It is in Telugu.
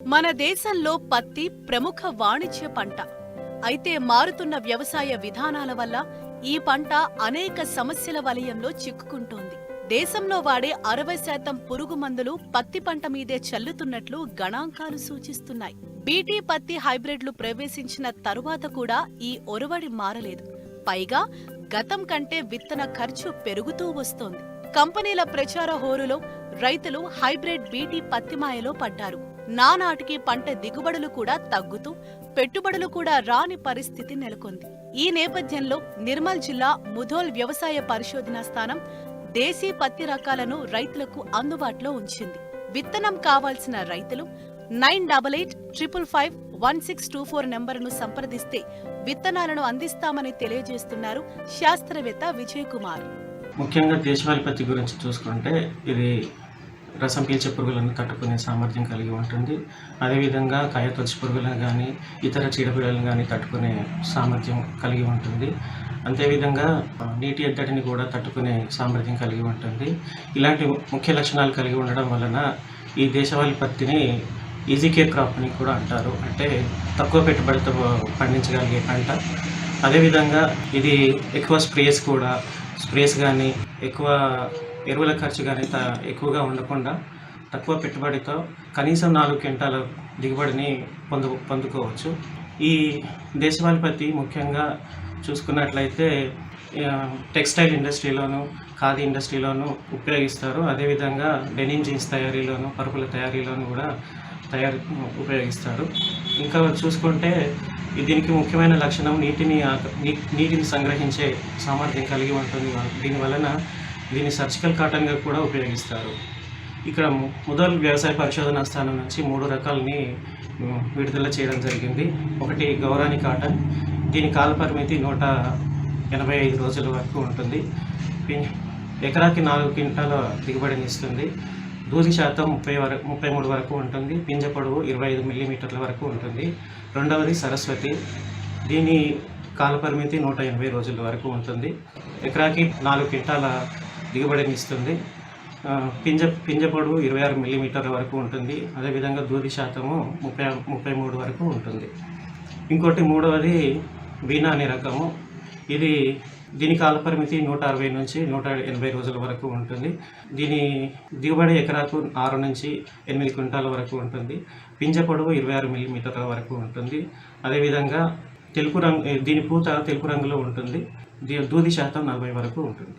మన దేశంలో పత్తి ప్రముఖ వాణిజ్య పంట. అయితే మారుతున్న వ్యవసాయ విధానాల వల్ల ఈ పంట అనేక సమస్యల వలయంలో చిక్కుకుంటోంది. దేశంలో వాడే 60% పురుగు మందులు పత్తి పంట మీదే చల్లుతున్నట్లు గణాంకాలు సూచిస్తున్నాయి. బీటీ పత్తి హైబ్రిడ్లు ప్రవేశించిన తరువాత కూడా ఈ ఒరవడి మారలేదు. పైగా గతం కంటే విత్తన ఖర్చు పెరుగుతూ వస్తోంది. కంపెనీల ప్రచార హోరులో రైతులు హైబ్రిడ్ బీటీ పత్తిమాయలో పడ్డారు. నానాటికి పంట దిగుబడులు కూడా తగ్గుతూ పెట్టుబడులు కూడా రాని పరిస్థితి నెలకొంది. ఈ నేపథ్యంలో నిర్మల్ జిల్లా ముధోల్ వ్యవసాయ పరిశోధనా స్థానం దేశీ పత్తి రకాలను రైతులకు అందుబాటులో ఉంచింది. విత్తనం కావాల్సిన రైతులు 9885551624 నంబరును సంప్రదిస్తే విత్తనాలను అందిస్తామని తెలియజేస్తున్నారు శాస్త్రవేత్త విజయ్ కుమార్. ముఖ్యంగా దేశవాళీ పత్తి గురించి చూసుకుంటే ఇది రసం పీల్చే పురుగులను తట్టుకునే సామర్థ్యం కలిగి ఉంటుంది. అదేవిధంగా కాయతొలుచు పురుగులను కానీ ఇతర చీడపీడలను కానీ తట్టుకునే సామర్థ్యం కలిగి ఉంటుంది. అంతేవిధంగా నీటి ఎద్దడిని కూడా తట్టుకునే సామర్థ్యం కలిగి ఉంటుంది. ఇలాంటి ముఖ్య లక్షణాలు కలిగి ఉండడం వలన ఈ దేశవాళీ పత్తిని ఈజీ కేర్ క్రాప్ అని కూడా అంటారు. అంటే తక్కువ పెట్టుబడితో పండించగలిగే పంట. అదేవిధంగా ఇది ఎక్కువ స్ప్రేస్ కానీ ఎక్కువ ఎరువుల ఖర్చు కానీ ఎక్కువగా ఉండకుండా తక్కువ పెట్టుబడితో కనీసం 4 క్వింటాల దిగుబడిని పొందుకోవచ్చు. ఈ దేశవాళీ పత్తి ముఖ్యంగా చూసుకున్నట్లయితే టెక్స్టైల్ ఇండస్ట్రీలోను ఖాదీ ఇండస్ట్రీలోను ఉపయోగిస్తారు. అదేవిధంగా డెనిమ్ జీన్స్ తయారీలోను పరుపుల తయారీలోను కూడా ఉపయోగిస్తారు. ఇంకా చూసుకుంటే దీనికి ముఖ్యమైన లక్షణం నీటిని సంగ్రహించే సామర్థ్యం కలిగి ఉంటుంది. దీన్ని సర్జికల్ కాటన్గా కూడా ఉపయోగిస్తారు. ఇక్కడ ముధోల్ వ్యవసాయ పరిశోధనా స్థానం నుంచి 3 రకాలని విడుదల చేయడం జరిగింది. ఒకటి గౌరాని కాటన్. దీని కాల పరిమితి 185 రోజుల వరకు ఉంటుంది. ఎకరాకి 4 క్వింటాల దిగుబడిని ఇస్తుంది. దూది శాతం 33 వరకు ఉంటుంది. పింజ పొడవు 25 మిల్లీమీటర్ల వరకు ఉంటుంది. రెండవది సరస్వతి. దీని కాల పరిమితి 180 రోజుల వరకు ఉంటుంది. ఎకరాకి 4 క్వింటాల దిగుబడిని ఇస్తుంది. పింజ పొడవు 26 మిల్లీమీటర్ల వరకు ఉంటుంది. అదేవిధంగా దూది శాతము 33 వరకు ఉంటుంది. ఇంకోటి మూడవది వీణా అనే రకము. దీని కాల పరిమితి 160 నుంచి 180 రోజుల వరకు ఉంటుంది. దీని దిగుబడి ఎకరాకు 6 నుంచి 8 క్వింటాల వరకు ఉంటుంది. పింజ పొడవు 26 మిల్లీమీటర్ల వరకు ఉంటుంది. అదేవిధంగా దీని పూత తెలుపు రంగులో ఉంటుంది. దూది శాతం 40 వరకు ఉంటుంది.